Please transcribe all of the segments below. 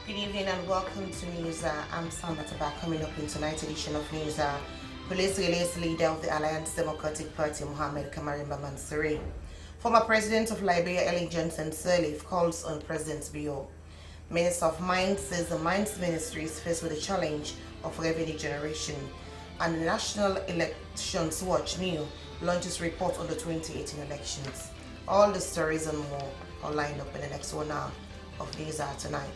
Good evening and welcome to News. I'm Sam Mataba. Coming up in tonight's edition of News, police release leader of the Alliance Democratic Party, Mohamed Kamarimba Mansouri. Former President of Liberia, Ellen Johnson Sirleaf, calls on President Bio. Minister of Mines says the Mines Ministry is faced with the challenge of revenue generation. And the National Elections Watch (NEW) launches report on the 2018 elections. All the stories and more are lined up in the next 1 hour of News tonight.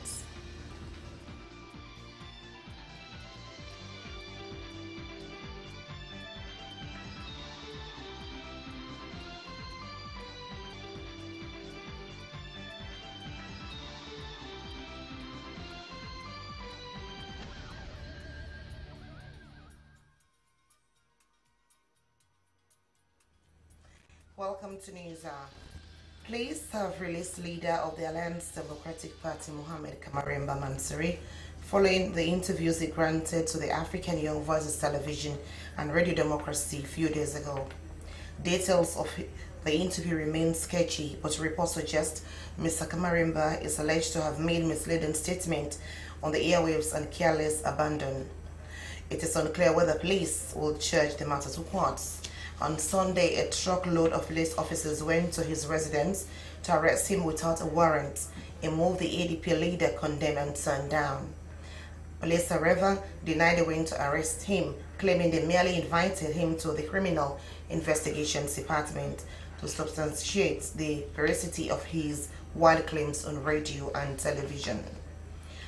Welcome to News. Police have released leader of the Alliance Democratic Party, Mohamed Kamarimba Mansouri, following the interviews he granted to the African Young Voices Television and Radio Democracy a few days ago. Details of the interview remain sketchy, but reports suggest Mr. Kamarimba is alleged to have made misleading statements on the airwaves and careless abandon. It is unclear whether police will charge the matter to courts. On Sunday, a truckload of police officers went to his residence to arrest him without a warrant, a move the ADP leader condemned and turned down. Police, however, denied they went to arrest him, claiming they merely invited him to the Criminal Investigations Department to substantiate the veracity of his wild claims on radio and television.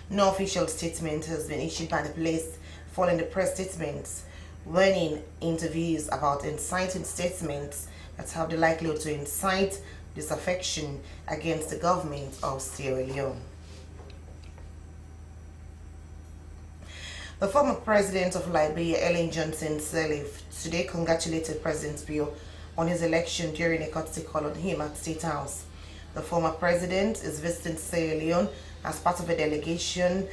No official statement has been issued by the police following the press statements, warning interviews about inciting statements that have the likelihood to incite disaffection against the government of Sierra Leone. The former president of Liberia, Ellen Johnson Sirleaf, today congratulated President Bio on his election during a courtesy call on him at State House. The former president is visiting Sierra Leone as part of a delegation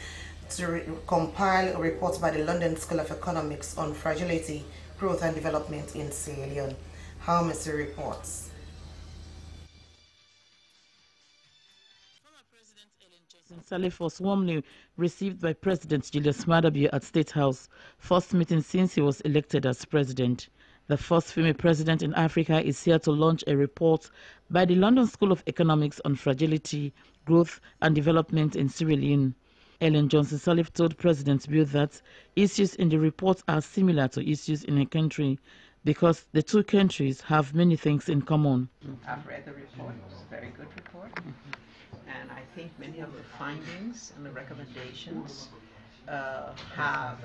to compile a report by the London School of Economics on fragility, growth and development in Sierra Leone. How Mr. reports. Former President Ellen Johnson Sirleaf was warmly received by President Julius Maada Bio at State House, first meeting since he was elected as president. The first female president in Africa is here to launch a report by the London School of Economics on fragility, growth and development in Sierra Leone. Ellen Johnson Sirleaf told President Bio that issues in the report are similar to issues in a country because the two countries have many things in common. I've read the report. It's a very good report. And I think many of the findings and the recommendations have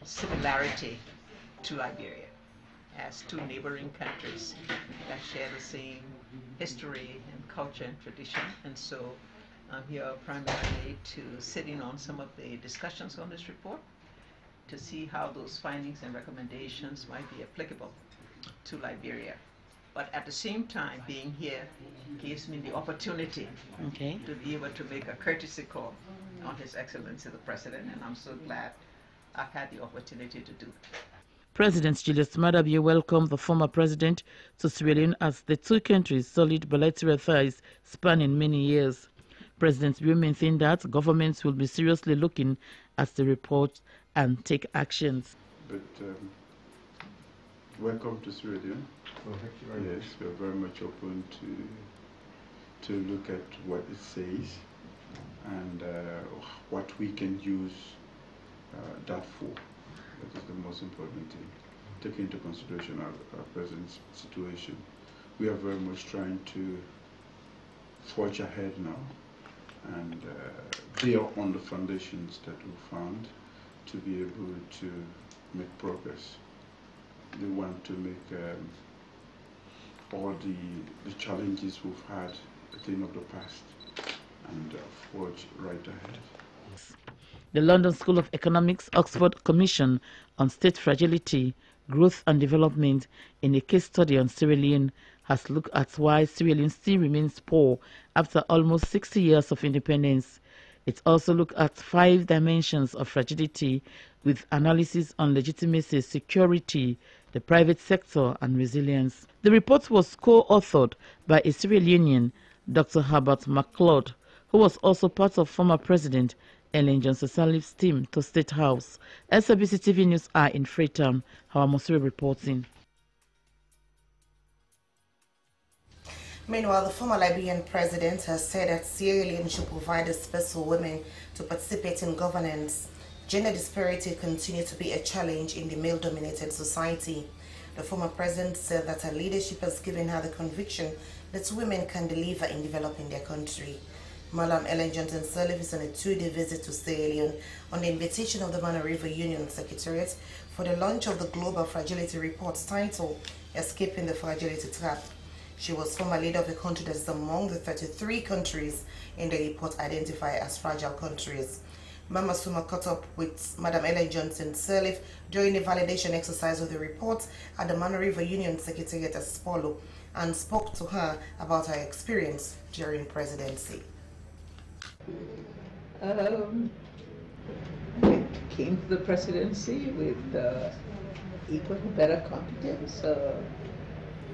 similarity to Liberia as two neighboring countries that share the same history and culture and tradition. And so I'm here primarily to sit in on some of the discussions on this report to see how those findings and recommendations might be applicable to Liberia. But at the same time, being here gives me the opportunity to be able to make a courtesy call on His Excellency the President, and I'm so glad I've had the opportunity to do that. President Julius Maada Bio welcomed the former president to Sierra Leone as the two countries' solid bilateral ties spanning many years. President Bio maintained that governments will be seriously looking at the report and take actions. But welcome to Sierra Leone. Well, thank you very much. Yes, we are very much open to look at what it says and what we can use that for. That is the most important thing. Taking into consideration our present situation, we are very much trying to forge ahead now and build on the foundations that we found to be able to make progress. We want to make all the challenges we've had a thing of the past and forge right ahead. The London School of Economics Oxford Commission on State Fragility, Growth and Development in a case study on Sierra Leone has looked at why Sierra Leone still remains poor after almost 60 years of independence. It also looked at 5 dimensions of fragility with analysis on legitimacy, security, the private sector and resilience. The report was co-authored by a Sierra Leonean, Dr. Herbert McLeod, who was also part of former President Ellen Johnson Sirleaf's team to State House. SABC TV News are in Freetown. Hawamosiri reporting. Meanwhile, the former Liberian president has said that Sierra Leone should provide a space for women to participate in governance. Gender disparity continues to be a challenge in the male-dominated society. The former president said that her leadership has given her the conviction that women can deliver in developing their country. Madam Ellen Johnson Sirleaf is on a 2-day visit to Sierra Leone on the invitation of the Mana River Union Secretariat for the launch of the Global Fragility Report titled Escaping the Fragility Trap. She was former leader of the country that is among the 33 countries in the report identified as fragile countries. Mama Suma caught up with Madam Ellen Johnson Sirleaf during the validation exercise of the report at the Mana River Union Secretariat at Spolo and spoke to her about her experience during presidency. I came to the presidency with equal and better competence,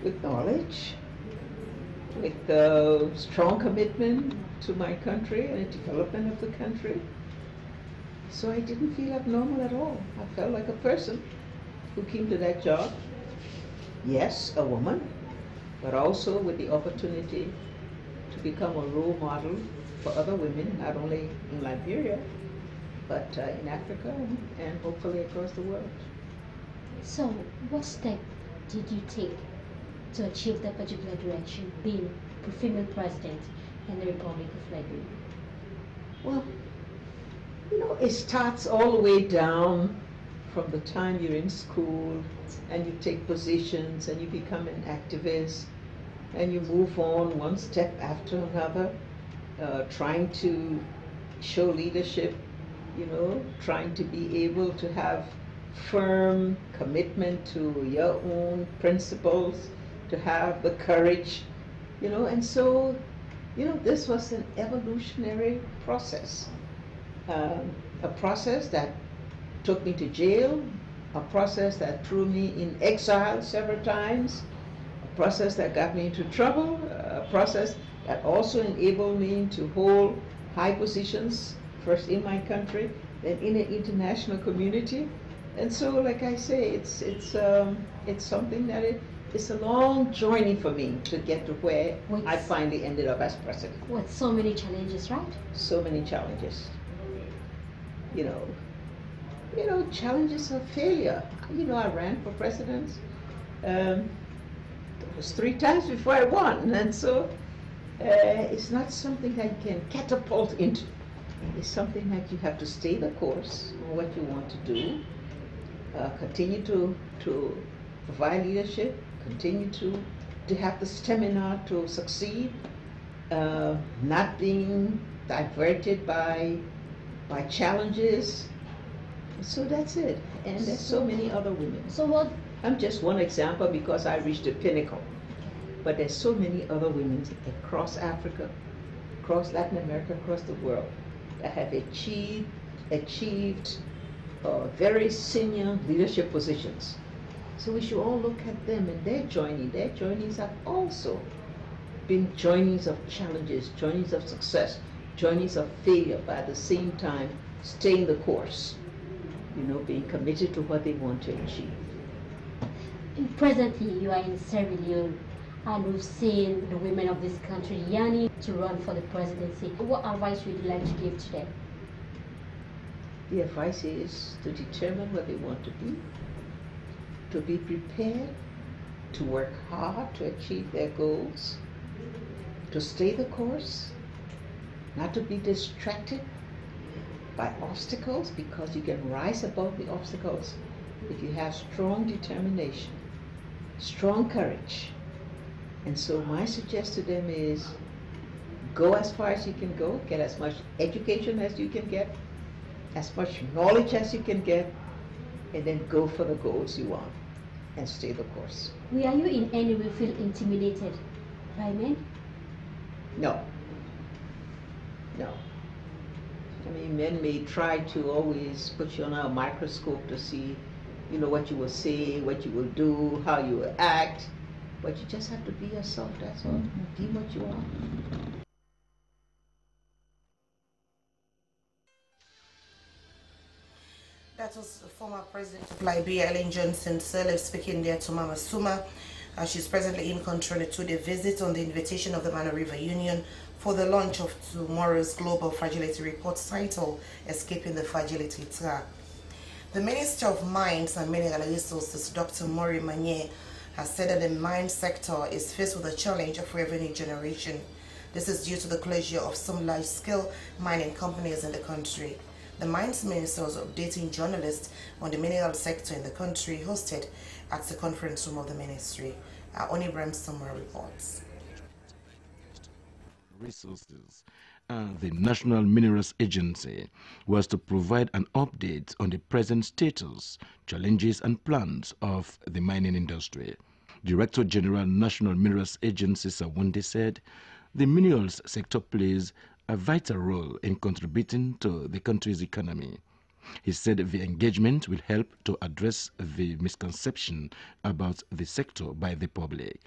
with knowledge, with strong commitment to my country and the development of the country. So I didn't feel abnormal at all. I felt like a person who came to that job. Yes, a woman, but also with the opportunity to become a role model for other women, not only in Liberia, but in Africa and hopefully across the world. So, what step did you take to achieve that particular direction, being the female president in the Republic of Liberia? Well, you know, it starts all the way down from the time you're in school and you take positions and you become an activist and you move on one step after another, trying to show leadership, you know, trying to be able to have firm commitment to your own principles, to have the courage, you know, and so, you know, this was an evolutionary process. A process that took me to jail, a process that threw me in exile several times, a process that got me into trouble, a process that also enabled me to hold high positions, first in my country, then in an international community. And so, like I say, it's something that it's a long journey for me to get to where I finally ended up as president. With so many challenges, right? So many challenges. You know, challenges of failure. You know, I ran for president. It was 3 times before I won, and so it's not something that you can catapult into. It's something that you have to stay the course on what you want to do, continue to provide leadership, continue to have the stamina to succeed, not being diverted by challenges. So that's it. And there's so many other women. So what? I'm just one example because I reached the pinnacle. But there's so many other women across Africa, across Latin America, across the world that have achieved very senior leadership positions. So we should all look at them and their journey. Their journeys have also been journeys of challenges, journeys of success, journeys of failure, but at the same time staying the course, you know, being committed to what they want to achieve. Presently, you are in Sierra Leone, and we've seen the women of this country yearning to run for the presidency. What advice would you like to give to them? The advice is to determine what they want to be prepared, to work hard to achieve their goals, to stay the course, not to be distracted by obstacles, because you can rise above the obstacles if you have strong determination, strong courage. And so my suggestion to them is go as far as you can go, get as much education as you can get, as much knowledge as you can get, and then go for the goals you want and stay the course. Will you in any way feel intimidated by men? No. No. I mean, men may try to always put you on a microscope to see, you know, what you will say, what you will do, how you will act, but you just have to be yourself, that's all. Be what you are. That was former President of Liberia, Ellen Johnson Sirleaf, speaking there to Mama Suma. She's presently in country on a 2-day visit on the invitation of the Mano River Union for the launch of tomorrow's Global Fragility Report titled Escaping the Fragility Trap. The Minister of Mines and Mineral Resources, Dr. Mori Manye, has said that the mine sector is faced with a challenge of revenue generation. This is due to the closure of some large-scale mining companies in the country. The Mines Minister was updating journalists on the mineral sector in the country hosted at the conference room of the ministry. Onibram Summer reports. Resources. The National Minerals Agency was to provide an update on the present status, challenges and plans of the mining industry. Director General National Minerals Agency Sawunde said the minerals sector plays a vital role in contributing to the country's economy. He said the engagement will help to address the misconception about the sector by the public.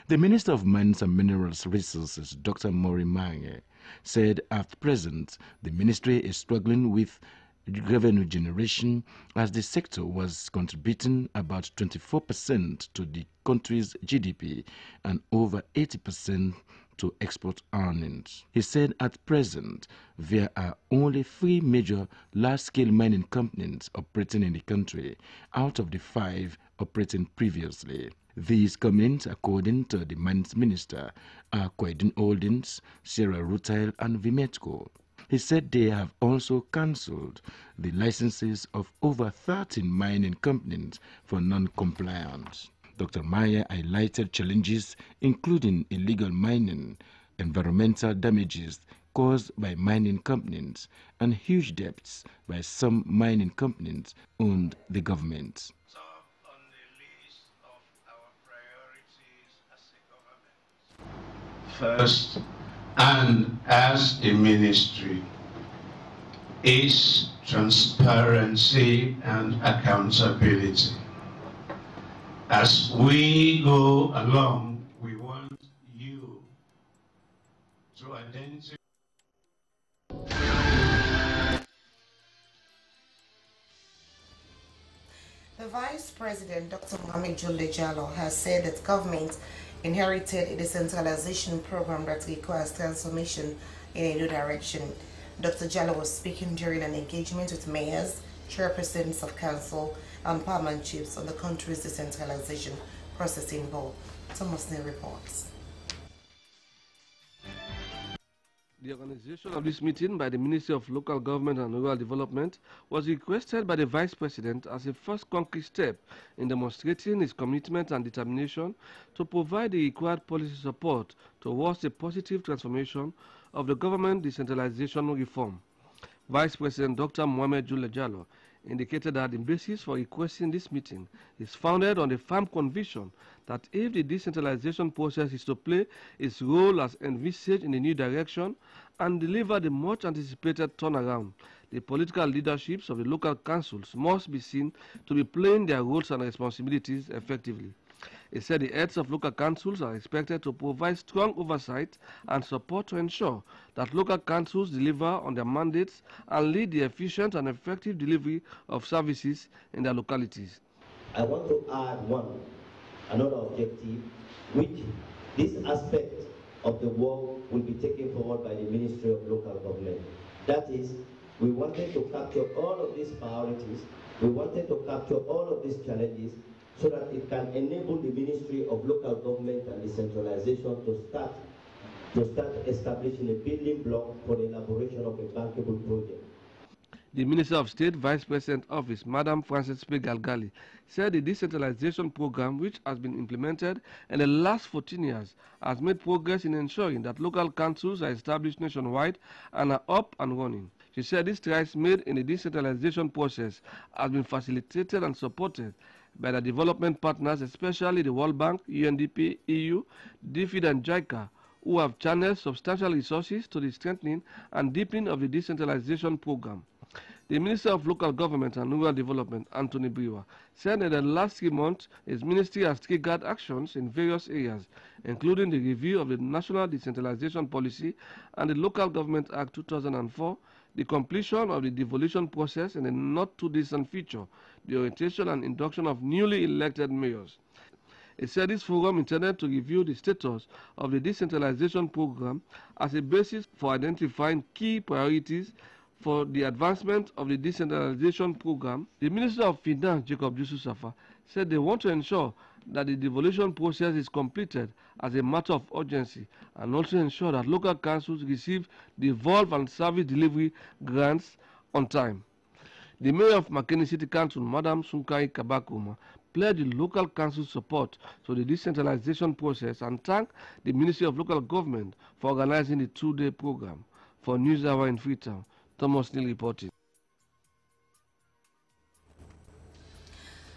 The Minister of Mines and Minerals Resources, Dr. Mori Mange, said at present the ministry is struggling with revenue generation as the sector was contributing about 24% to the country's GDP and over 80% to export earnings. He said at present there are only 3 major large-scale mining companies operating in the country out of the 5 operating previously. These companies, according to the Mines Minister, are Kwedin Holdings, Sierra Rutile and Vimetco. He said they have also cancelled the licenses of over 13 mining companies for non-compliance. Dr. Maya highlighted challenges including illegal mining, environmental damages caused by mining companies, and huge debts by some mining companies owned the government. Top on the list of our priorities as a government. First, and as a ministry, is transparency and accountability. As we go along, we want you to identify. The Vice President, Dr. Mohamed Jule Jallow, has said that government inherited a decentralization program that requires transformation in a new direction. Dr. Jallow was speaking during an engagement with mayors, chairpersons of council, and parliament chiefs on the country's decentralization process involved. Thomas Neal reports. The organization of this meeting by the Ministry of Local Government and Rural Development was requested by the Vice President as a first concrete step in demonstrating his commitment and determination to provide the required policy support towards a positive transformation of the government decentralization reform. Vice President Dr. Mohamed Jule Jallow indicated that the basis for requesting this meeting is founded on the firm conviction that if the decentralization process is to play its role as envisaged in the new direction and deliver the much anticipated turnaround, the political leaderships of the local councils must be seen to be playing their roles and responsibilities effectively. He said the heads of local councils are expected to provide strong oversight and support to ensure that local councils deliver on their mandates and lead the efficient and effective delivery of services in their localities. I want to add another objective, which this aspect of the work will be taken forward by the Ministry of Local Government. That is, we wanted to capture all of these priorities, we wanted to capture all of these challenges so that it can enable the Ministry of Local Government and Decentralization to start establishing a building block for the elaboration of a bankable project. The Minister of State Vice President Office, Madam Frances P. Galgali, said the decentralization program, which has been implemented in the last 14 years, has made progress in ensuring that local councils are established nationwide and are up and running. She said these strides made in the decentralization process have been facilitated and supported by the development partners, especially the World Bank, UNDP, EU, DFID and JICA, who have channeled substantial resources to the strengthening and deepening of the decentralization program. The Minister of Local Government and Rural Development, Anthony Briwa, said in the last 3 months his ministry has triggered actions in various areas, including the review of the National Decentralization Policy and the Local Government Act 2004, the completion of the devolution process in the not-too-distant future, the orientation and induction of newly elected mayors. It said this forum intended to review the status of the decentralization program as a basis for identifying key priorities for the advancement of the decentralization program. The Minister of Finance, Jacob Jusuf, said they want to ensure that the devolution process is completed as a matter of urgency and also ensure that local councils receive the Evolve and Service Delivery grants on time. The Mayor of Makeni City Council, Madam Sunkai Kabakuma, pledged the local council support to the decentralization process and thanked the Ministry of Local Government for organizing the 2-day program. For News Hour in Freetown, Thomas Neal reporting.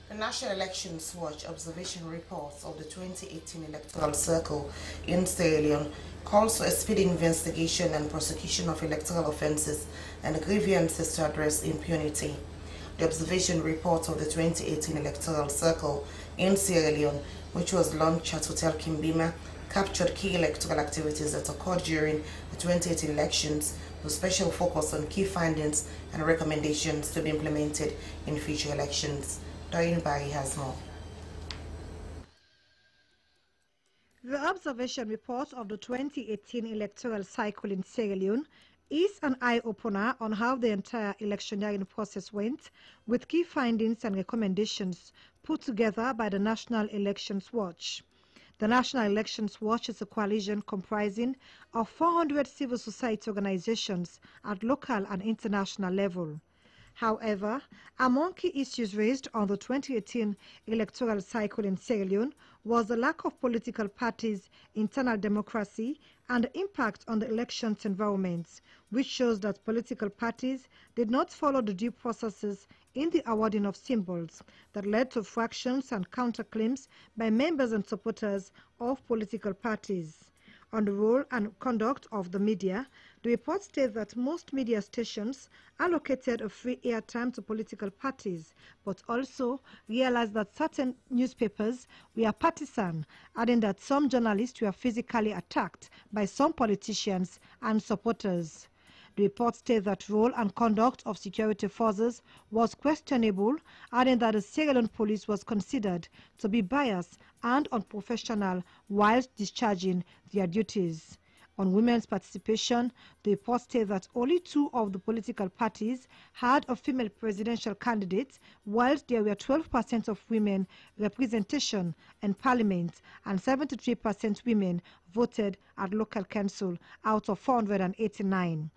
The National Elections Watch observation reports of the 2018 electoral circle in Sierra Leone calls for a speedy investigation and prosecution of electoral offences and grievances to address impunity. The observation report of the 2018 electoral circle in Sierra Leone, which was launched at Hotel Kimbima, captured key electoral activities that occurred during the 2018 elections, with special focus on key findings and recommendations to be implemented in future elections. Doreen Barry has more. The observation report of the 2018 electoral cycle in Sierra Leone is an eye-opener on how the entire electioneering process went, with key findings and recommendations put together by the National Elections Watch. The National Elections Watch is a coalition comprising of 400 civil society organizations at local and international level. However, among key issues raised on the 2018 electoral cycle in Sierra Leone was the lack of political parties, internal democracy, and the impact on the elections environments, which shows that political parties did not follow the due processes in the awarding of symbols that led to fractions and counterclaims by members and supporters of political parties. On the role and conduct of the media, the report states that most media stations allocated a free airtime to political parties, but also realized that certain newspapers were partisan, adding that some journalists were physically attacked by some politicians and supporters. The report states that role and conduct of security forces was questionable, adding that the Sierra Leone police was considered to be biased and unprofessional whilst discharging their duties. On women's participation, the report states that only 2 of the political parties had a female presidential candidate, whilst there were 12% of women representation in parliament and 73% women voted at local council out of 489.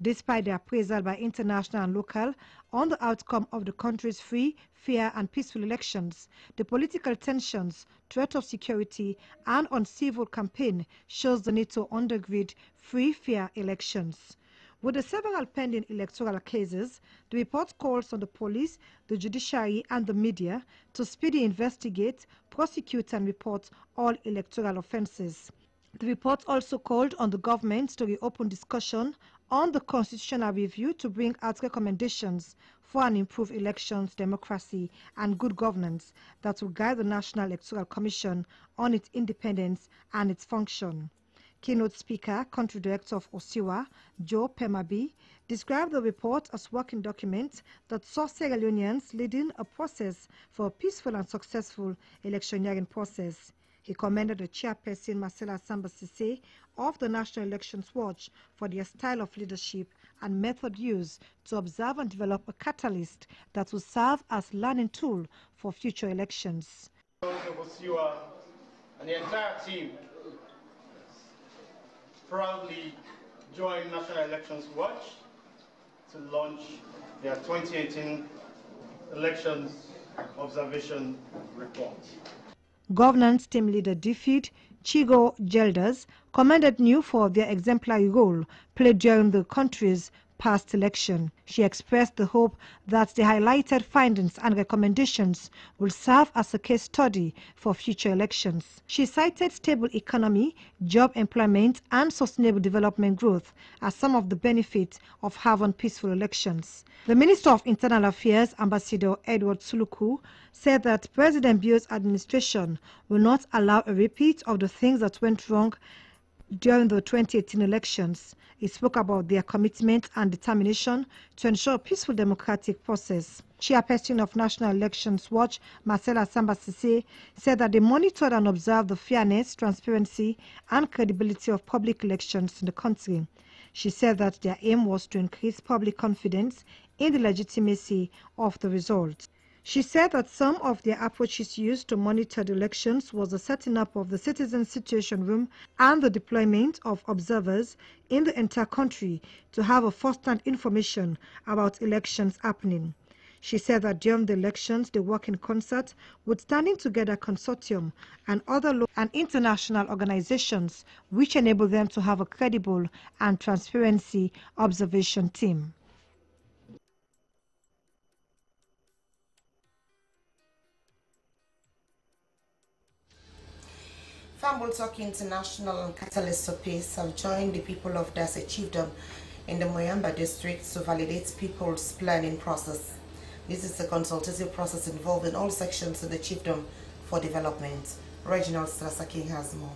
Despite the appraisal by international and local on the outcome of the country's free, fair and peaceful elections, the political tensions, threat of security and uncivil campaign shows the need to undergird free, fair elections. With the several pending electoral cases, the report calls on the police, the judiciary and the media to speedily investigate, prosecute and report all electoral offences. The report also called on the government to reopen discussion on the constitutional review to bring out recommendations for an improved elections, democracy and good governance that will guide the National Electoral Commission on its independence and its function. Keynote speaker, country director of OSIWA, Joe Pemabi, described the report as working document that saw Sierra Leoneans leading a process for a peaceful and successful electioneering process. He commended the chairperson, Marcella Samba Sise, of the National Elections Watch for their style of leadership and method used to observe and develop a catalyst that will serve as learning tool for future elections. Those of OSIWA and the entire team proudly joined National Elections Watch to launch their 2018 Elections Observation Report. Governance team leader Defeat Chigo Gelders commended NEW for their exemplary role played during the country's past election. She expressed the hope that the highlighted findings and recommendations will serve as a case study for future elections. She cited stable economy, job employment, and sustainable development growth as some of the benefits of having peaceful elections. The Minister of Internal Affairs, Ambassador Edward Suluku, said that President Bio's administration will not allow a repeat of the things that went wrong during the 2018 elections. He spoke about their commitment and determination to ensure a peaceful democratic process. Chairperson of National Elections Watch, Marcella Samba-Sise, said that they monitored and observed the fairness, transparency, and credibility of public elections in the country. She said that their aim was to increase public confidence in the legitimacy of the results. She said that some of their approaches used to monitor the elections was the setting up of the Citizen Situation Room and the deployment of observers in the entire country to have a first-hand information about elections happening. She said that during the elections, they work in concert with Standing Together Consortium and other local and international organizations, which enable them to have a credible and transparency observation team. Fambultok International and Catalyst for Peace have joined the people of Dase Chiefdom in the Moyamba district to validate people's planning process. This is a consultative process involving all sections of the chiefdom for development. Reginald Strasaking has more.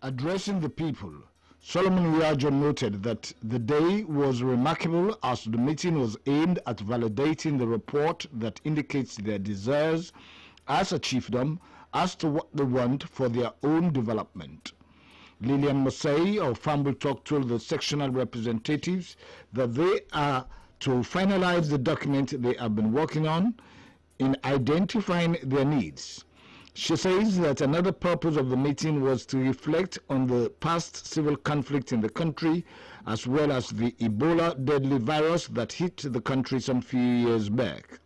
Addressing the people, Solomon Wiajo noted that the day was remarkable as the meeting was aimed at validating the report that indicates their desires as a chiefdom as to what they want for their own development. Lillian Masai of Fambultok told the sectional representatives that they are to finalize the document they have been working on in identifying their needs. She says that another purpose of the meeting was to reflect on the past civil conflict in the country, as well as the Ebola deadly virus that hit the country some few years back.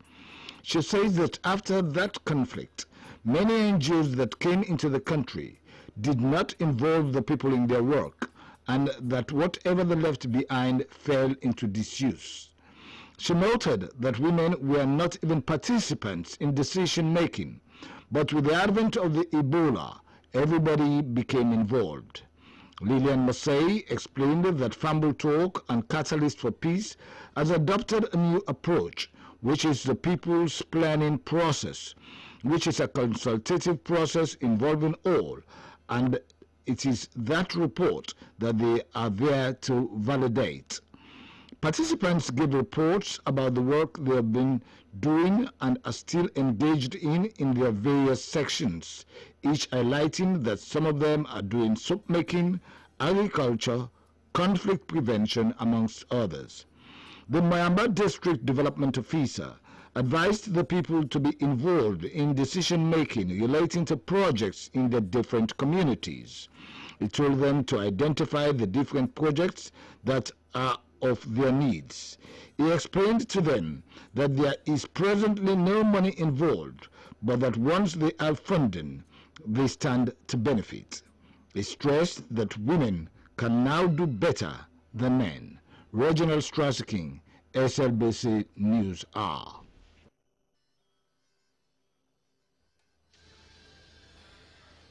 She says that after that conflict, many NGOs that came into the country did not involve the people in their work, and that whatever they left behind fell into disuse. She noted that women were not even participants in decision-making, but with the advent of the Ebola, everybody became involved. Lillian Masai explained that Fambultok and Catalyst for Peace has adopted a new approach, which is the people's planning process, which is a consultative process involving all, and it is that report that they are there to validate. Participants give reports about the work they have been doing and are still engaged in their various sections, each highlighting that some of them are doing soap making, agriculture, conflict prevention, amongst others. The Moyamba District Development Officer advised the people to be involved in decision-making relating to projects in the different communities. He told them to identify the different projects that are of their needs. He explained to them that there is presently no money involved, but that once they have funding, they stand to benefit. He stressed that women can now do better than men. Reginald Strasaking, SLBC News Hour.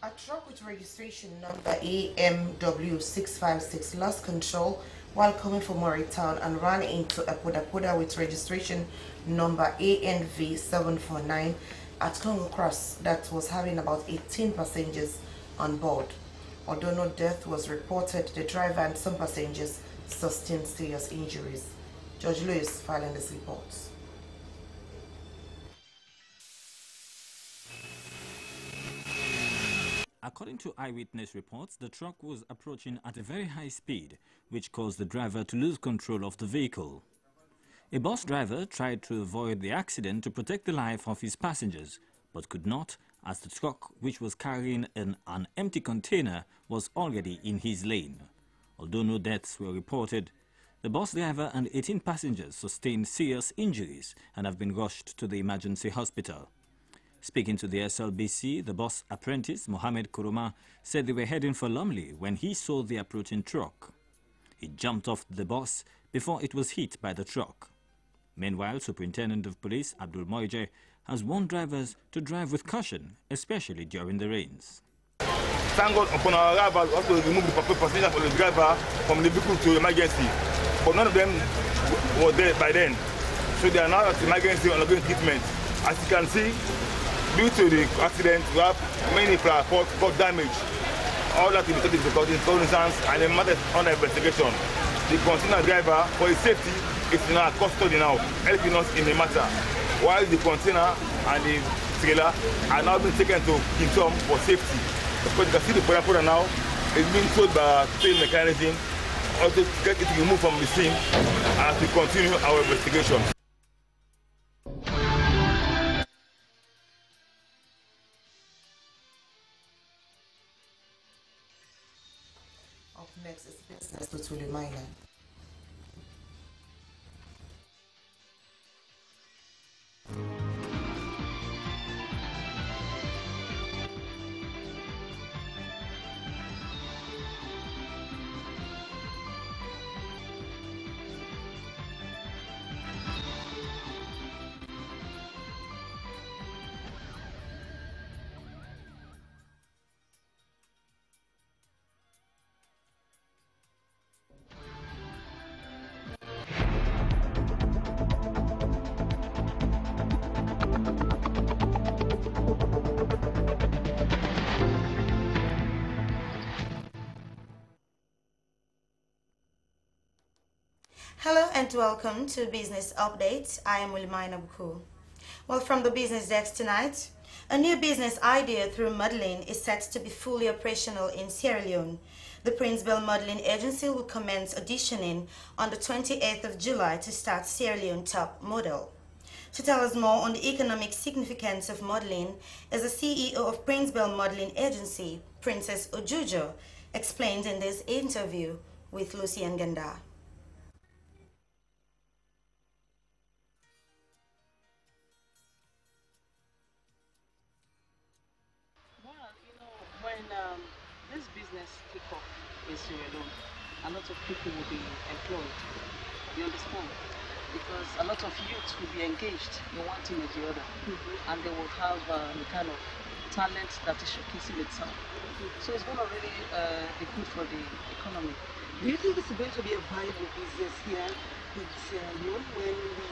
A truck with registration number AMW656 lost control while coming from Moritown and ran into a Poda with registration number ANV749 at Congo Cross that was having about 18 passengers on board. Although no death was reported, the driver and some passengers sustained serious injuries. George Lewis filing this report. According to eyewitness reports, the truck was approaching at a very high speed, which caused the driver to lose control of the vehicle. A bus driver tried to avoid the accident to protect the life of his passengers, but could not, as the truck, which was carrying an empty container, was already in his lane. Although no deaths were reported, the bus driver and 18 passengers sustained serious injuries and have been rushed to the emergency hospital. Speaking to the SLBC, the bus apprentice, Mohamed Kuruma, said they were heading for Lumley when he saw the approaching truck. He jumped off the bus before it was hit by the truck. Meanwhile, Superintendent of Police Abdul Moije has warned drivers to drive with caution, especially during the rains. Thank God upon our arrival, we have to remove the passenger from the driver from the vehicle to emergency. But none of them were there by then. So they are now at emergency undergoing treatment. As you can see, due to the accident, we have many got damage. All that will be taken into cognizance and the matter is under investigation. The container driver, for his safety, is in our custody now, helping us in the matter. While the container and the trailer are now being taken to Kintom for safety. Because you can see the product now is being sold by same mechanism, also to get it removed from the scene as we continue our investigation. Up next is Business with Willie Miner. Hello and welcome to Business Update. I am Ulimaina Buku. Well, from the business desk tonight, a new business idea through modeling is set to be fully operational in Sierra Leone. The Prince Bell Modeling Agency will commence auditioning on the 28th of July to start Sierra Leone Top Model. To tell us more on the economic significance of modeling is the CEO of Prince Bell Modeling Agency, Princess Ojujo, explained in this interview with Lucien Ganda. This business kick off in Sierra Leone, a lot of people will be employed. You understand? Because a lot of youth will be engaged in one thing or the other, and they will have the kind of talent that is showcasing itself. So it's going to really be good for the economy. Do you think it's going to be a viable business here in Sierra Leone when we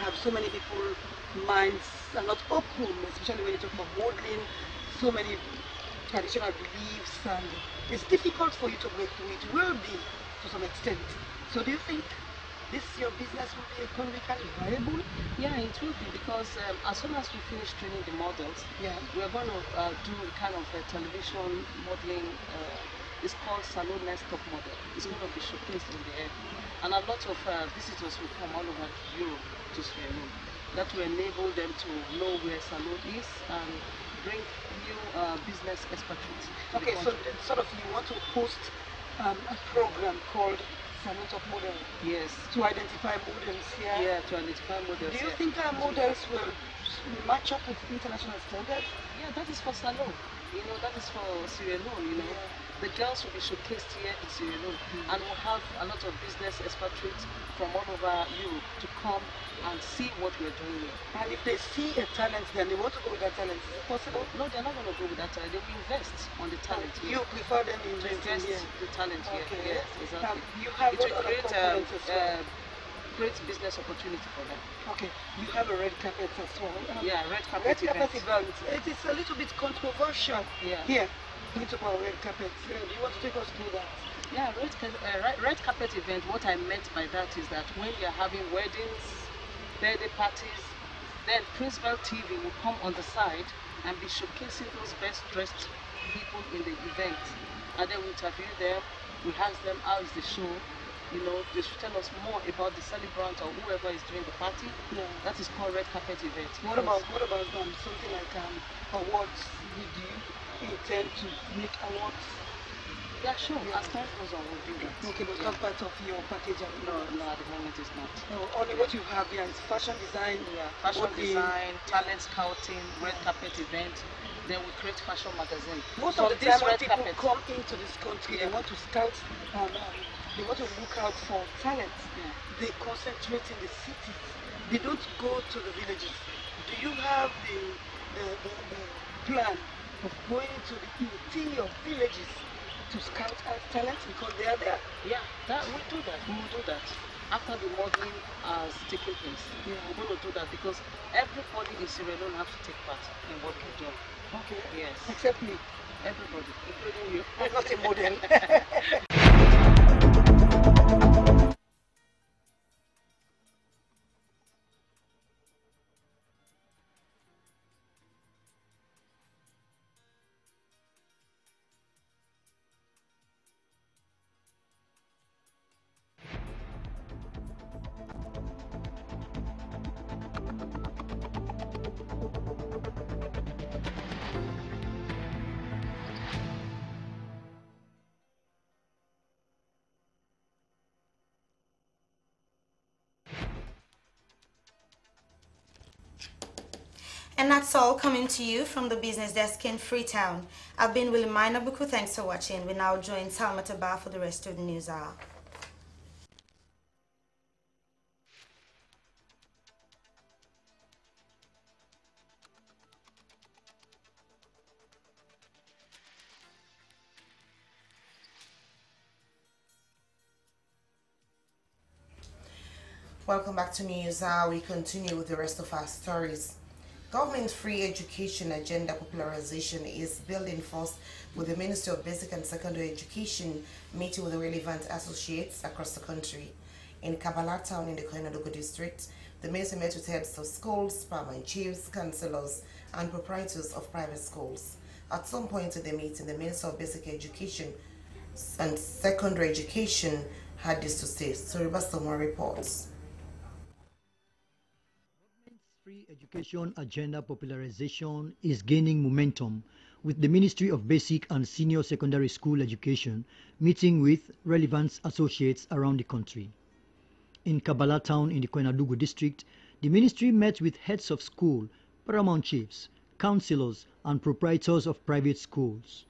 have so many people, minds are not open, especially when you talk about modeling, so many traditional beliefs, and it's difficult for you to break through. It will be to some extent. So do you think your business will be economically viable? Yeah, it will be, because as soon as we finish training the models, we are going to do kind of a television modeling. It's called Salon Next Top Model. It's going to be showcased in the air, and a lot of visitors will come all over Europe to Sierra Leone. That will enable them to know where Salon is and bring new business expertise. Okay, so sort of you want to host a program called Salon Top Model. Yes. To identify models here. Yeah, to identify models. Do you think our models will match up with international standards? Yeah, that is for Salon. You know, that is for Sierra Leone, you know. The girls will be showcased here in Sierra Leone, and we'll have a lot of business expatriates from all over Europe to come and see what we're doing here. And if they see a talent then they want to go with that talent, is it possible? No, they're not going to go with that talent. They will invest on the talent here. You prefer them to invest the talent here. Okay. Yes, exactly. You have it will create great business opportunity for them. Okay, you have a red carpet as well. Yeah, red carpet event. It is a little bit controversial here. We talk about red carpet. Do you want to take us through that? Yeah, red carpet event, what I meant by that is that when you're having weddings, birthday parties, then Prince Bell TV will come on the side and be showcasing those best dressed people in the event. And then we interview them, we ask them how is the show, you know, they should tell us more about the celebrant or whoever is doing the party. Yeah. That is called red carpet event. What about something like awards? Do you intend to make awards? Yeah, sure. As time goes on, we'll do that. Okay, but not part of your package at the moment? No, at the moment it's not. No, only what you have here is fashion design. Yeah, fashion design, talent scouting, red carpet event. Then we create fashion magazine. Most of the time when people come into this country, they want to scout They want to look out for talents. They concentrate in the cities. They don't go to the villages. Do you have the plan of going to the interior villages to scout out talents because they are there? Yeah, we do that. We will do that. After the modeling has taken place, we're going to do that because everybody in Sierra Leone have to take part in what we're doing. Okay. Yes. Except me. Everybody, including you. I'm not a model. And that's all coming to you from the business desk in Freetown. I've been Willie Buku. Thanks for watching. We now join Salma Tabar for the rest of the news hour. Welcome back to News Hour. We continue with the rest of our stories. Government free education agenda popularization is building force with the Ministry of Basic and Secondary Education meeting with the relevant associates across the country. In Kabbalah Town in the Koinadogo district, the ministry met with heads of schools, paramount chiefs, councillors, and proprietors of private schools. At some point in the meeting, the Minister of Basic Education and Secondary Education had this to say. So Ribastomwa reports. Free education agenda popularization is gaining momentum with the Ministry of Basic and Senior Secondary School Education meeting with relevant associates around the country. In Kabbalah Town in the Koinadogo district, the ministry met with heads of school, paramount chiefs, councillors and proprietors of private schools.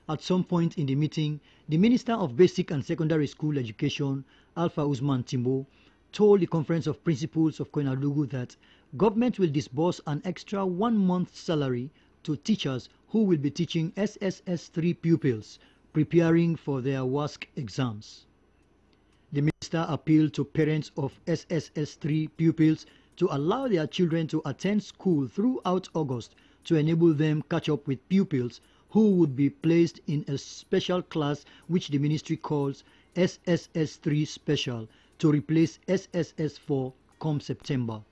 At some point in the meeting, the Minister of Basic and Secondary School Education, Alpha Usman Timbo, told the Conference of Principals of Koinadogo that government will disburse an extra 1 month's salary to teachers who will be teaching SSS3 pupils preparing for their WASC exams. The minister appealed to parents of SSS3 pupils to allow their children to attend school throughout August to enable them catch up with pupils who would be placed in a special class which the ministry calls SSS3 Special to replace SSS4 come September.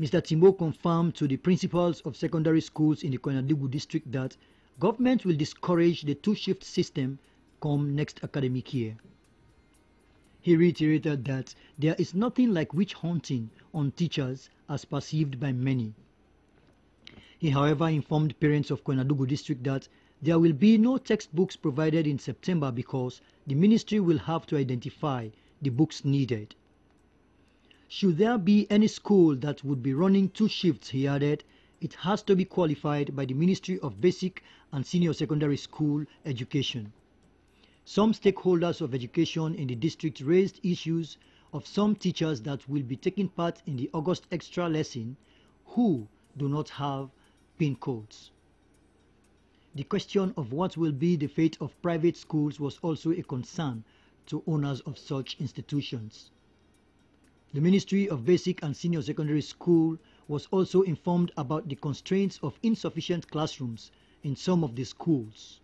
Mr. Timbo confirmed to the principals of secondary schools in the Koinadogo district that government will discourage the two-shift system come next academic year. He reiterated that there is nothing like witch hunting on teachers as perceived by many. He, however, informed parents of Koinadogo district that there will be no textbooks provided in September because the ministry will have to identify the books needed. Should there be any school that would be running two shifts, he added, it has to be qualified by the Ministry of Basic and Senior Secondary School Education. Some stakeholders of education in the district raised issues of some teachers that will be taking part in the August extra lesson who do not have PIN codes. The question of what will be the fate of private schools was also a concern to owners of such institutions. The Ministry of Basic and Senior Secondary School was also informed about the constraints of insufficient classrooms in some of the schools.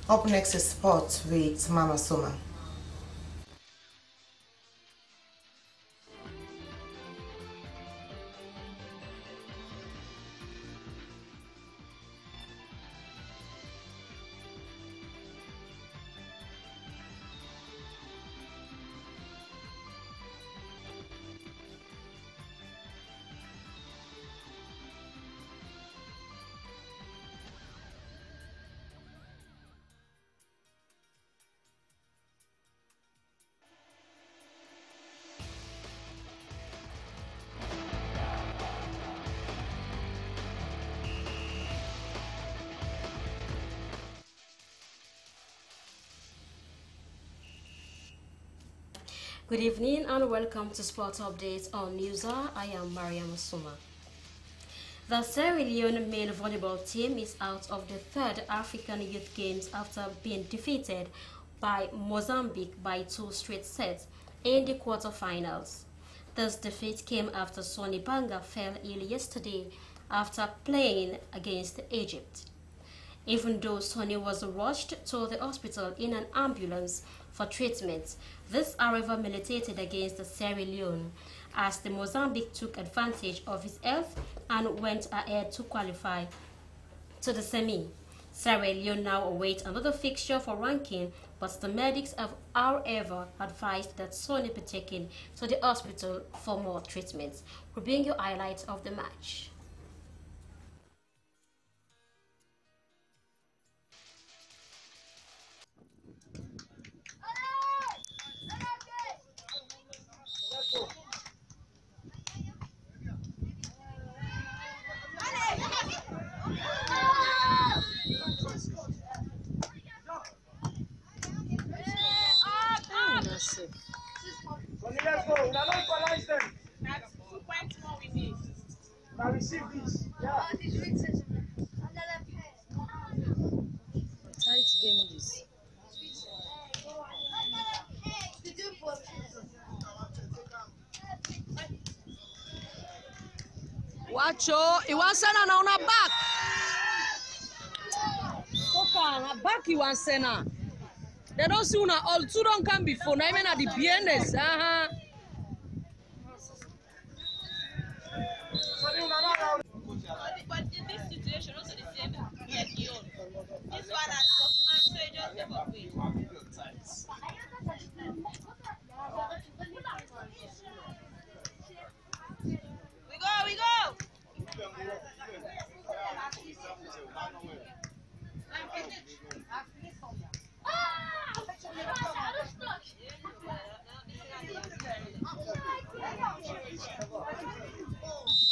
Up next is sports with Mama Soma. Good evening and welcome to Sport Updates on Newsa. I am Mariam Suma. The Sierra Leone men volleyball team is out of the third African Youth Games after being defeated by Mozambique by 2 straight sets in the quarterfinals. This defeat came after Sonny Banga fell ill yesterday after playing against Egypt. Even though Sonny was rushed to the hospital in an ambulance for treatment, this however militated against the Sierra Leone as the Mozambique took advantage of his health and went ahead to qualify to the semi. Sierra Leone now await another fixture for ranking, but the medics have however advised that Sonny be taken to the hospital for more treatments. We'll bring you highlights of the match. Let's go. We're not equalize them. That's 2 points more we need. Now receive this. Yeah. Tight game this. Wacho, Iwansena na una back. Soka na back Iwansena. They don't see una all two don't come before. Now even at the BNS. But in this situation, also the same like you. This one has got man, so you just never win. We go!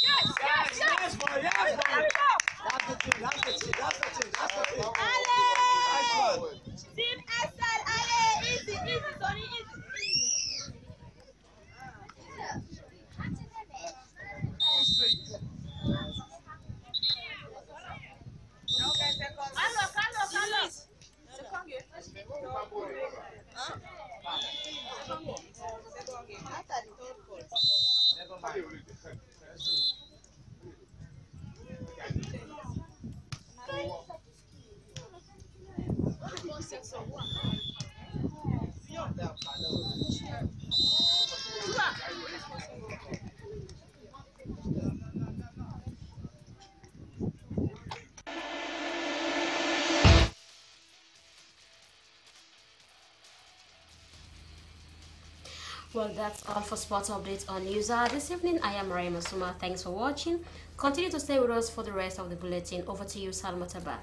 Yes, boy, That's the team. Ale! Team Excel, Ale! Easy, Sonny, easy. Carlos. Well, that's all for Sports Updates on Newsa. This evening, I am Raima Suma. Thanks for watching. Continue to stay with us for the rest of the bulletin. Over to you, Salma Taba.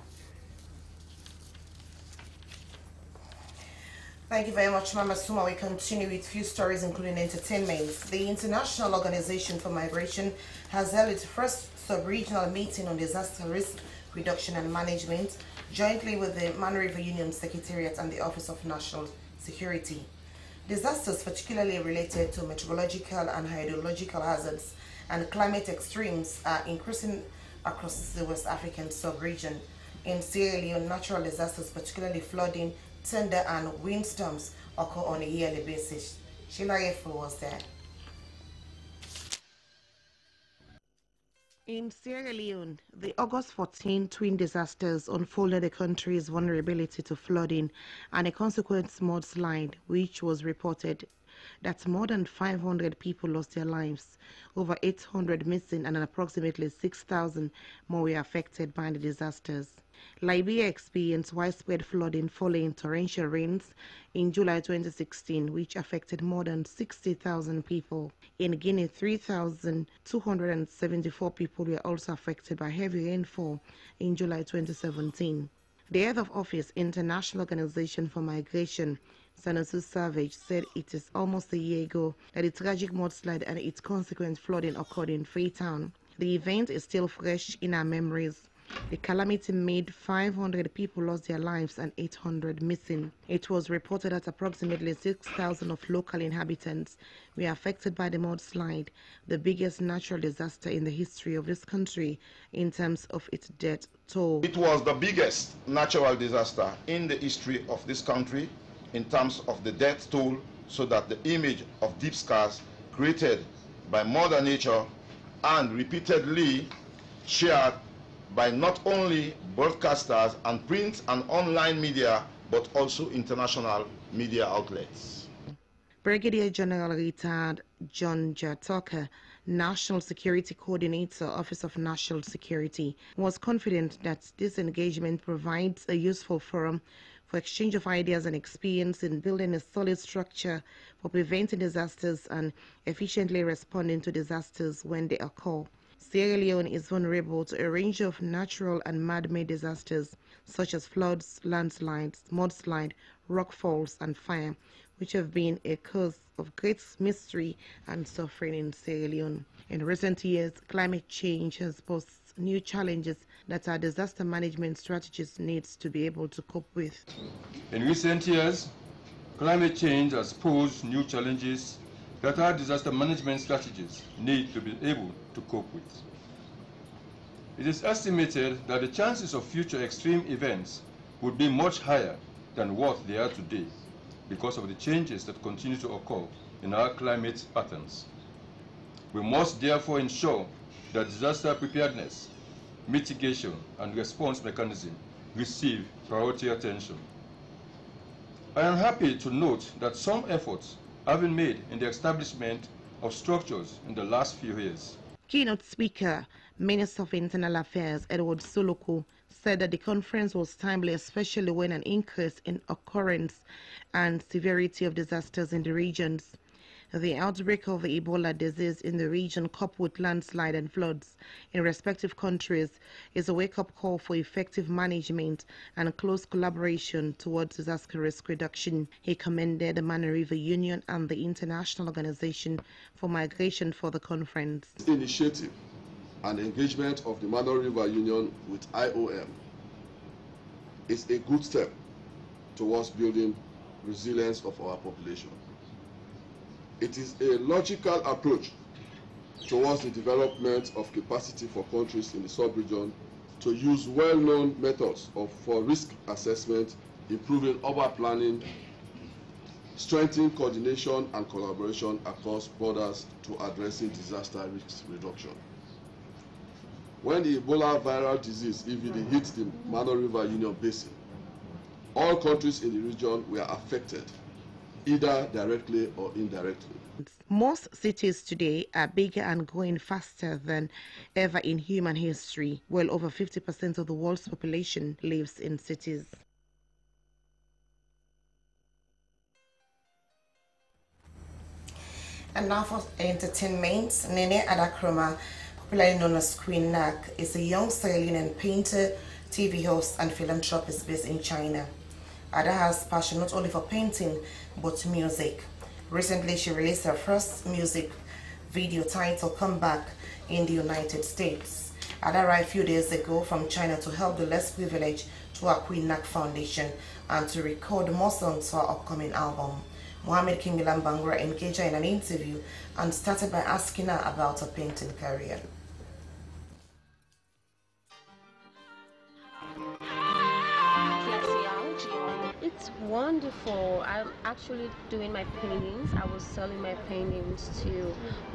Thank you very much, Mama Suma. We continue with few stories, including entertainment. The International Organization for Migration has held its first sub-regional meeting on disaster risk reduction and management, jointly with the Man River Union Secretariat and the Office of National Security. Disasters, particularly related to meteorological and hydrological hazards and climate extremes, are increasing across the West African sub-region. In Sierra Leone, natural disasters, particularly flooding, thunder, and windstorms, occur on a yearly basis. Sheila Yefo was there. In Sierra Leone, the August 14 twin disasters unfolded the country's vulnerability to flooding and a consequent mudslide, which was reported that more than 500 people lost their lives, over 800 missing, and approximately 6,000 more were affected by the disasters. Liberia experienced widespread flooding following torrential rains in July 2016, which affected more than 60,000 people. In Guinea, 3,274 people were also affected by heavy rainfall in July 2017. The head of office, International Organization for Migration, Sanusi Savage, said it is almost a year ago that the tragic mudslide and its consequent flooding occurred in Freetown. The event is still fresh in our memories. The calamity made 500 people lost their lives and 800 missing. It was reported that approximately 6,000 of local inhabitants were affected by the mudslide, the biggest natural disaster in the history of this country in terms of its death toll. It was the biggest natural disaster in the history of this country in terms of the death toll, so that the image of deep scars created by Mother Nature and repeatedly shared by not only broadcasters and print and online media, but also international media outlets. Brigadier General retired John Jatoka, National Security Coordinator, Office of National Security, was confident that this engagement provides a useful forum for exchange of ideas and experience in building a solid structure for preventing disasters and efficiently responding to disasters when they occur. Sierra Leone is vulnerable to a range of natural and man-made disasters such as floods, landslides, mudslide, rockfalls, and fire, which have been a cause of great mystery and suffering in Sierra Leone. In recent years, climate change has posed new challenges that our disaster management strategies needs to be able to cope with. In recent years, climate change has posed new challenges that our disaster management strategies need to be able to cope with. It is estimated that the chances of future extreme events would be much higher than what they are today because of the changes that continue to occur in our climate patterns. We must therefore ensure that disaster preparedness, mitigation, and response mechanism receive priority attention. I am happy to note that some efforts have been made in the establishment of structures in the last few years. Keynote speaker, Minister of Internal Affairs Edward Suloko, said that the conference was timely, especially when an increase in occurrence and severity of disasters in the regions. The outbreak of the Ebola disease in the region, coupled with landslide and floods in respective countries, is a wake-up call for effective management and close collaboration towards disaster risk reduction. He commended the Mano River Union and the International Organization for Migration for the conference. This initiative and engagement of the Mano River Union with IOM is a good step towards building resilience of our population. It is a logical approach towards the development of capacity for countries in the sub-region to use well-known methods for risk assessment, improving urban planning, strengthening coordination and collaboration across borders to addressing disaster risk reduction. When the Ebola viral disease EVD hit the Mano River Union Basin, all countries in the region were affected, either directly or indirectly. Most cities today are bigger and growing faster than ever in human history. Well over 50% of the world's population lives in cities. And now for entertainment, Nene Adakroma, popularly known as Queen Nak, is a young Sierra Leonean painter, TV host, and philanthropist based in China. Ada has passion not only for painting, but music. Recently, she released her first music video titled Come Back in the United States. Ada arrived a few days ago from China to help the less privileged to our Queen Nak Foundation and to record more songs for our upcoming album. Mohammed Kingilan Bangura engaged her in an interview and started by asking her about her painting career. It's wonderful. I'm actually doing my paintings. I was selling my paintings to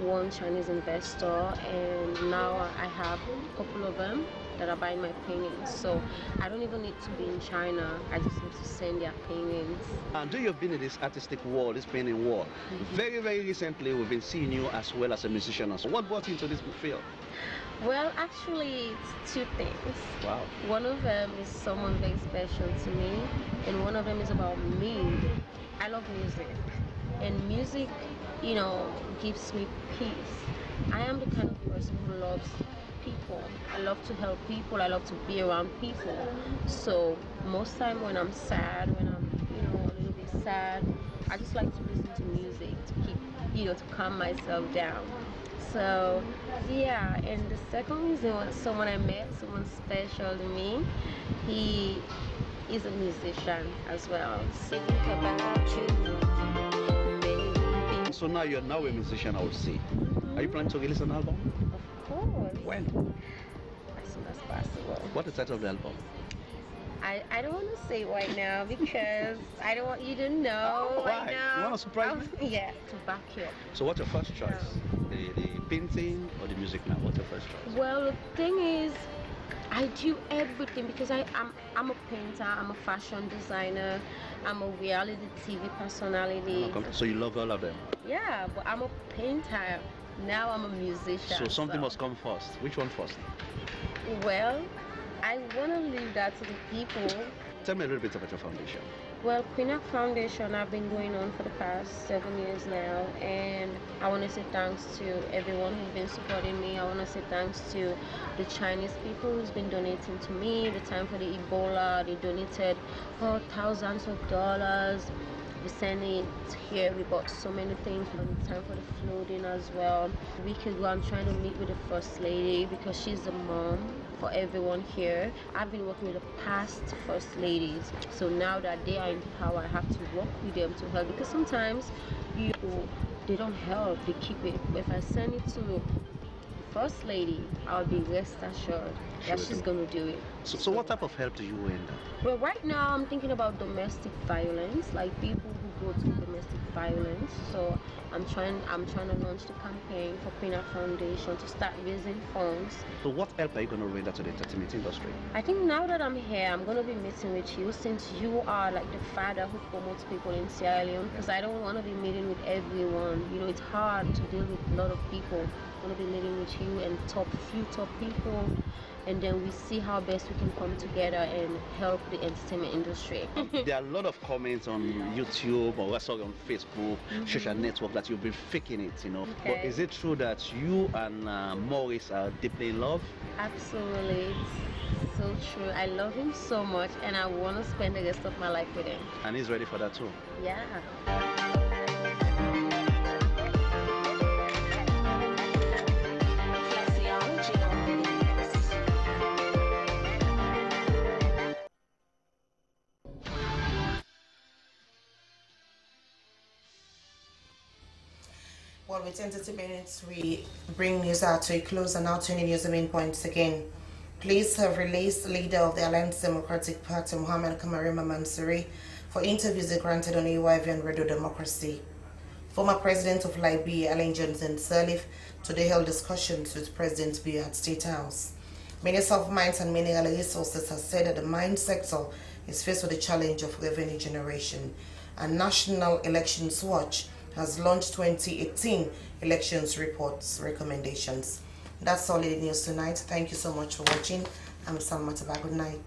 one Chinese investor, and now I have a couple of them that are buying my paintings. So I don't even need to be in China. I just need to send their paintings. And you've been in this artistic world, this painting world. Very, very recently, we've been seeing you as well as a musician. So what brought you into this field? Well, actually, it's two things. Wow. One of them is someone very special to me, and one of them is about me. I love music, and music, you know, gives me peace. I am the kind of person who loves people. I love to help people. I love to be around people. So most time when I'm sad, when I'm, you know, a little bit sad, I just like to listen to music to keep, you know, to calm myself down. So, yeah, and the second reason was someone I met, someone special to me. He is a musician as well. Think about you, baby. So now you're now a musician, I would say. Are you planning to release an album? Of course. When? As soon as possible. What is the title of the album? I don't want to say right now because I don't want you to know right now. You want to surprise me? Yeah, to back you. So what's your first choice? The painting or the music now? What's your first choice? Well, the thing is, I do everything because I'm a painter, I'm a fashion designer, I'm a reality TV personality. So you love all of them? Yeah, but I'm a painter. Now I'm a musician. So something must come first. Which one first? Well, I want to leave that to the people. Tell me a little bit about your foundation. Well, Quinac Foundation, I've been going on for the past 7 years now, and I want to say thanks to everyone who's been supporting me. I want to say thanks to the Chinese people who's been donating to me. The time for the Ebola, they donated thousands of dollars. We sent it here. We bought so many things. From the time for the flooding as well. A week ago, I'm trying to meet with the First Lady because she's the mom for everyone here. I've been working with the past First Ladies. So now that they are in power, I have to work with them to help because sometimes they don't help, they keep it. But if I send it to the First Lady, I'll be rest assured that she's going to do it. So what type of help do you render? Well, right now I'm thinking about domestic violence, like people who go through domestic violence. So I'm trying to launch the campaign for Quinac Foundation to start raising funds. So what help are you going to render to the entertainment industry? I think now that I'm here, I'm going to be meeting with you since you are like the father who promotes people in Sierra Leone, because I don't want to be meeting with everyone. You know, it's hard to deal with a lot of people. I'm going to be meeting with you and few top people, and then we see how best we can come together and help the entertainment industry. There are a lot of comments on YouTube or also on Facebook, social network, that you've been faking it, you know. Okay. But is it true that you and Maurice are deeply in love? Absolutely. It's so true. I love him so much and I want to spend the rest of my life with him. And he's ready for that too? Yeah. Well, with entertainment, we bring news out to a close and now turning news the main points again. Police have released leader of the Alliance Democratic Party, Mohamed Kamarima Mansouri, for interviews granted on AYV and Radio Democracy. Former President of Liberia, Ellen Johnson Sirleaf, today held discussions with President Biya at State House. Minister of Mines and Mineral Resources has said that the mine sector is faced with the challenge of revenue generation, and National Elections Watch has launched 2018 elections reports recommendations. That's all in the news tonight. Thank you so much for watching. I'm Sam Mataba. Good night.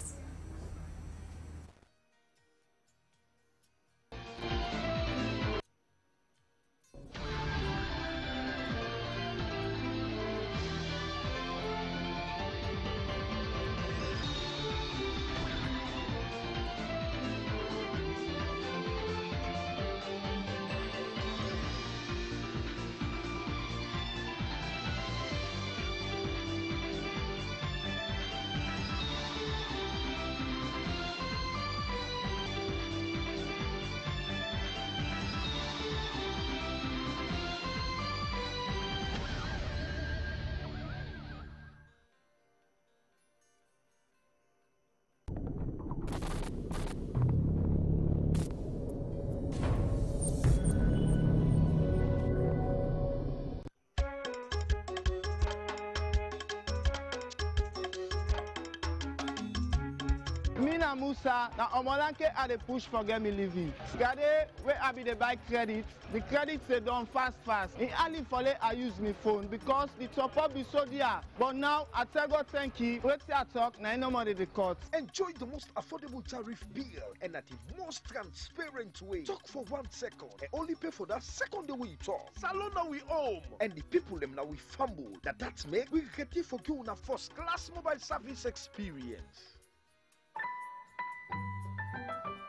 Mina Musa, na Omolanke I dey push for get me living. Gade, where I be dey buy credit, the credit say done fast. In Ali Fole I use my phone because the top up be so dear. But now I tell God thank you, wait till I talk, na no money the cut. Enjoy the most affordable tariff bill and at the most transparent way. Talk for 1 second and only pay for that second day we talk. Salon now we home. And the people them now we fumble. That's make we ready for you na first class mobile service experience.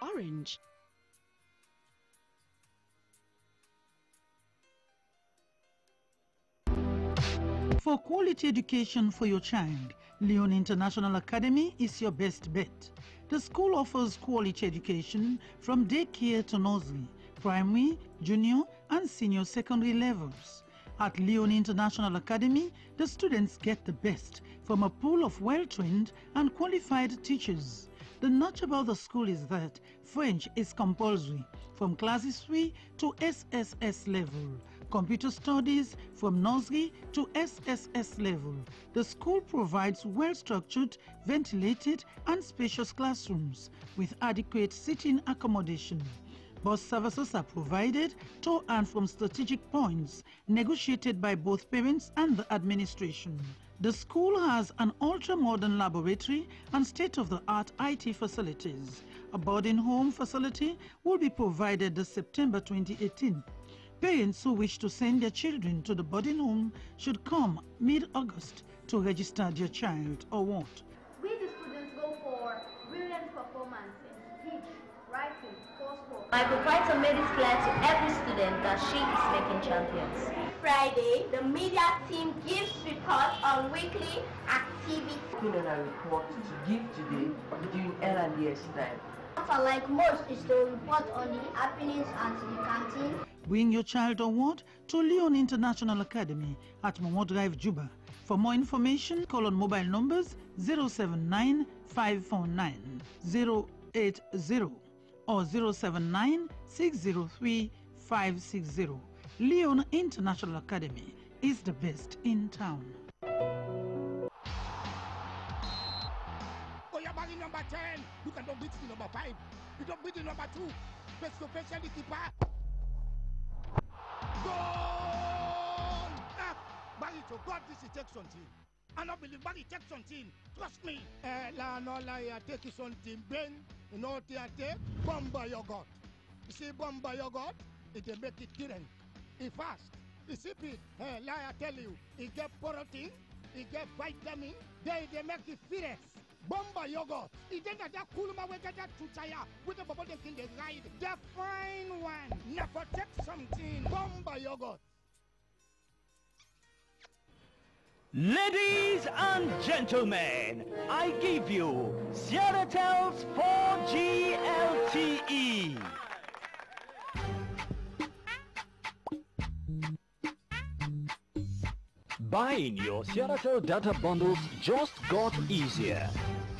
Orange. For quality education for your child, Leon International Academy is your best bet. The school offers quality education from daycare to nursery, primary, junior, and senior secondary levels. At Leon International Academy, the students get the best from a pool of well-trained and qualified teachers. The notch about the school is that French is compulsory from classes 3 to SSS level. Computer studies from nursery to SSS level. The school provides well-structured, ventilated and spacious classrooms with adequate sitting accommodation. Bus services are provided to and from strategic points negotiated by both parents and the administration. The school has an ultra-modern laboratory and state-of-the-art IT facilities. A boarding home facility will be provided this September 2018. Parents who wish to send their children to the boarding home should come mid-August to register their child or what. We the students go for brilliant performance in speech, writing, coursework. My proprietor made it clear to every student that she is making champions. Friday, the media team gives reports on weekly activities. A report to give today during L&DS time. What I like most is to report on the happenings at the canteen. Bring your child or what to Leon International Academy at Momo Drive, Juba. For more information, call on mobile numbers 079 549 080 or 079 603 560. Leon International Academy is the best in town. Oh, you're bagging number 10. You can don't beat the number 5. You don't beat the number 2. Face to face the keeper. Goal! Barry to God, this is take something. I don't believe Barry take something. Trust me. La no lie, take something. Ben, you know what they take? Bomba yogurt. You see bomba yogurt? It will make it current. It fast. You see it? Lie, I tell you. It get protein. It get vitamin. They make it fierce. Bomba yogurt. It then that cool my way that to tire with the bubble they kill the ride. The fine one. Never take something. Bomba yogurt. Ladies and gentlemen, I give you Sierratel's 4G LTE. Buying your Sierratel data bundles just got easier.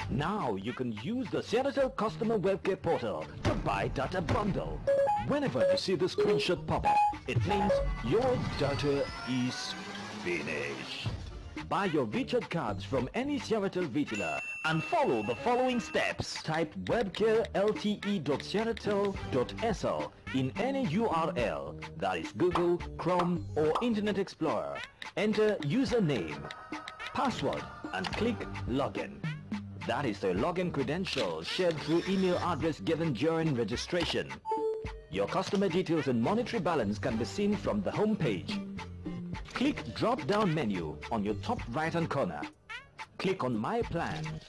Now you can use the Sierratel customer webcare portal to buy data bundle. Whenever you see the screenshot pop up, it means your data is finished. Buy your recharge cards from any Sierratel retailer and follow the following steps. Type webcare.lte.sierratel.sl in any URL, that is Google, Chrome or Internet Explorer. Enter username, password and click login. That is the login credentials shared through email address given during registration. Your customer details and monetary balance can be seen from the home page. Click drop-down menu on your top right-hand corner. Click on My Plan.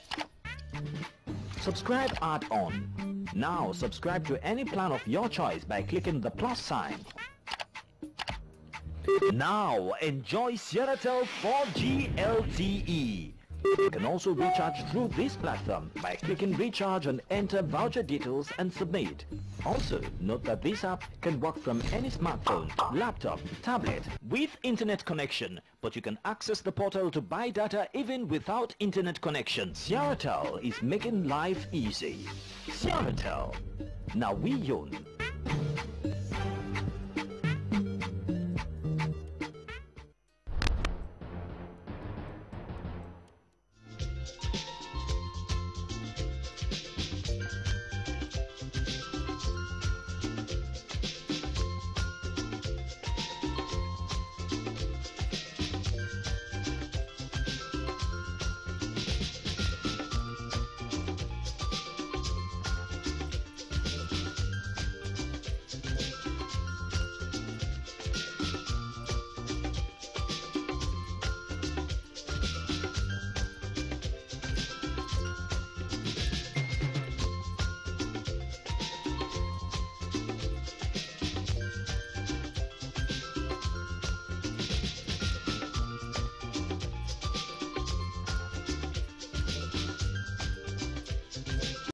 Subscribe add-on. Now subscribe to any plan of your choice by clicking the plus sign. Now enjoy Sierratel 4G LTE. You can also recharge through this platform by clicking recharge and enter voucher details and submit. Also, note that this app can work from any smartphone, laptop, tablet with internet connection, but you can access the portal to buy data even without internet connection. Sierratel is making life easy. Sierratel. Now we own.